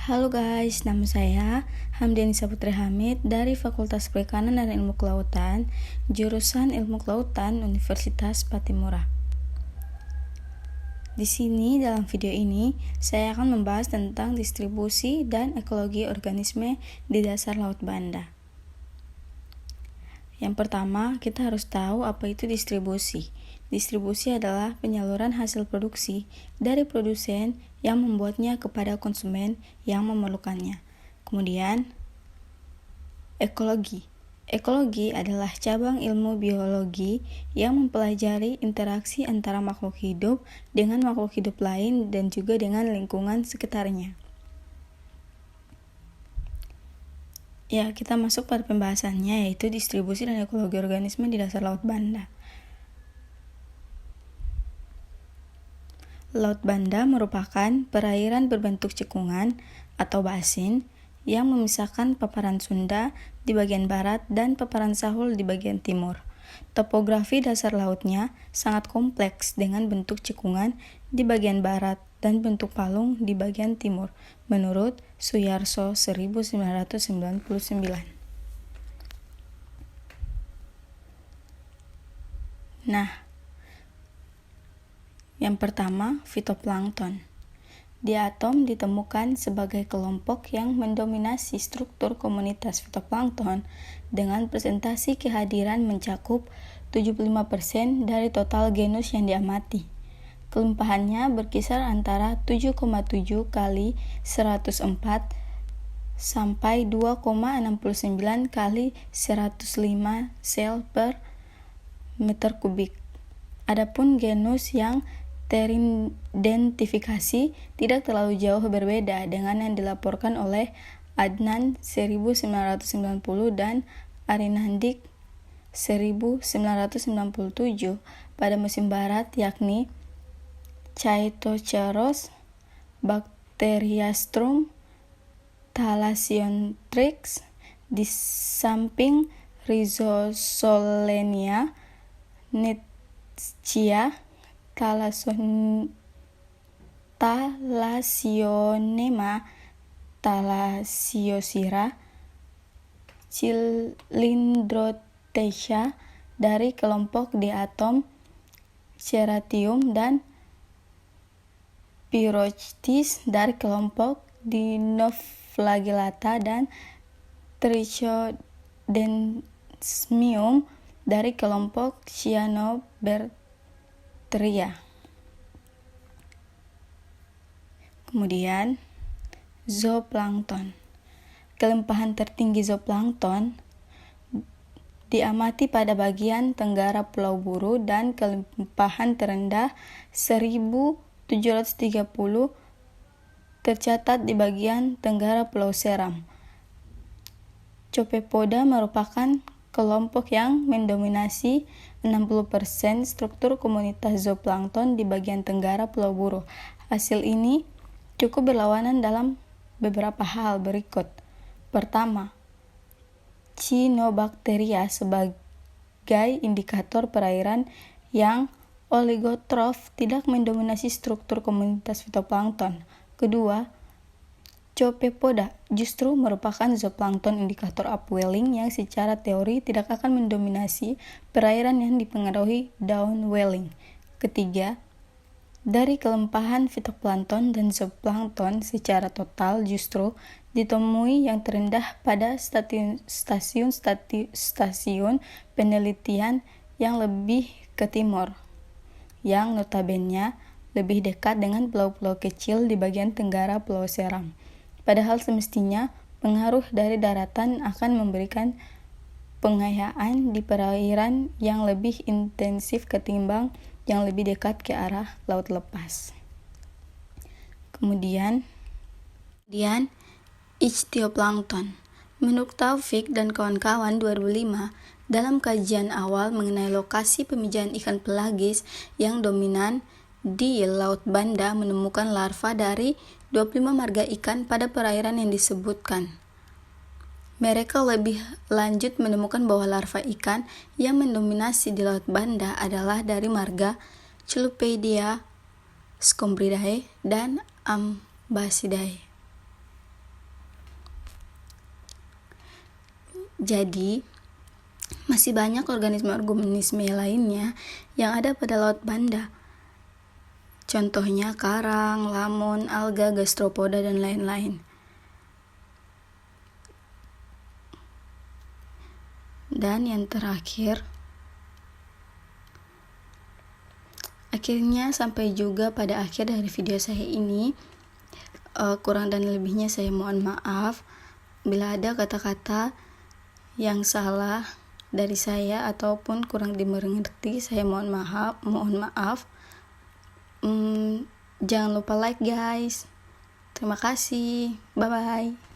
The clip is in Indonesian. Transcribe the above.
Halo guys, nama saya Hamdianisa Putri Hamid dari Fakultas Perikanan dan Ilmu Kelautan, jurusan Ilmu Kelautan Universitas Patimura. Di sini dalam video ini saya akan membahas tentang distribusi dan ekologi organisme di dasar Laut Banda. Yang pertama, kita harus tahu apa itu distribusi. Distribusi adalah penyaluran hasil produksi dari produsen yang membuatnya kepada konsumen yang memerlukannya. Kemudian, ekologi. Ekologi adalah cabang ilmu biologi yang mempelajari interaksi antara makhluk hidup dengan makhluk hidup lain dan juga dengan lingkungan sekitarnya. Ya, kita masuk pada pembahasannya, yaitu distribusi dan ekologi organisme di dasar Laut Banda. Laut Banda merupakan perairan berbentuk cekungan atau basin yang memisahkan paparan Sunda di bagian barat dan paparan Sahul di bagian timur. Topografi dasar lautnya sangat kompleks dengan bentuk cekungan di bagian barat dan bentuk palung di bagian timur, menurut Suyarso 1999. Nah, yang pertama, fitoplankton. Di atom ditemukan sebagai kelompok yang mendominasi struktur komunitas fitoplankton dengan presentasi kehadiran mencakup 75% dari total genus yang diamati. Kelimpahannya berkisar antara 7,7 kali 104 sampai 2,69 kali 105 sel per meter kubik. Adapun genus yang teridentifikasi tidak terlalu jauh berbeda dengan yang dilaporkan oleh Adnan 1990 dan Arinandik 1997 pada musim barat, yakni Chaetoceros, Bacteriastrum, Thalassiothrix, di samping Rhizosolenia, Nitzschia, Thalassionema, Thalassiosira, Cylindrothecia dari kelompok diatom Ceratium dan Pyrochthys dari kelompok Dinoflagellata dan Trichodesmium dari kelompok Cyanobacteria. Kemudian, zooplankton. Kelimpahan tertinggi zooplankton diamati pada bagian tenggara Pulau Buru dan kelimpahan terendah 1730 tercatat di bagian tenggara Pulau Seram. Copepoda merupakan kelompok yang mendominasi 60% struktur komunitas zooplankton di bagian tenggara Pulau Buru. Hasil ini cukup berlawanan dalam beberapa hal berikut. Pertama, Cyanobacteria sebagai indikator perairan yang oligotrof tidak mendominasi struktur komunitas fitoplankton. Kedua, Copepoda justru merupakan zooplankton indikator upwelling yang secara teori tidak akan mendominasi perairan yang dipengaruhi downwelling. Ketiga, dari kelimpahan fitoplankton dan zooplankton secara total justru ditemui yang terendah pada stasiun penelitian yang lebih ke timur, yang notabene lebih dekat dengan pulau-pulau kecil di bagian tenggara Pulau Seram. Padahal semestinya pengaruh dari daratan akan memberikan pengayaan di perairan yang lebih intensif ketimbang yang lebih dekat ke arah laut lepas. Kemudian ichtyoplankton. Menurut Taufik dan kawan-kawan 2005, dalam kajian awal mengenai lokasi pemijahan ikan pelagis yang dominan di Laut Banda menemukan larva dari 25 marga ikan pada perairan yang disebutkan. Mereka lebih lanjut menemukan bahwa larva ikan yang mendominasi di Laut Banda adalah dari marga Celupeidia, Scombridae, dan Ambacidae. Jadi, masih banyak organisme-organisme lainnya yang ada pada Laut Banda. Contohnya karang, lamon, alga, gastropoda, dan lain-lain. Dan yang terakhir, akhirnya sampai juga pada akhir dari video saya ini. Kurang dan lebihnya saya mohon maaf. Bila ada kata-kata yang salah dari saya ataupun kurang dimengerti, saya mohon maaf. Jangan lupa like guys. Terima kasih. Bye bye.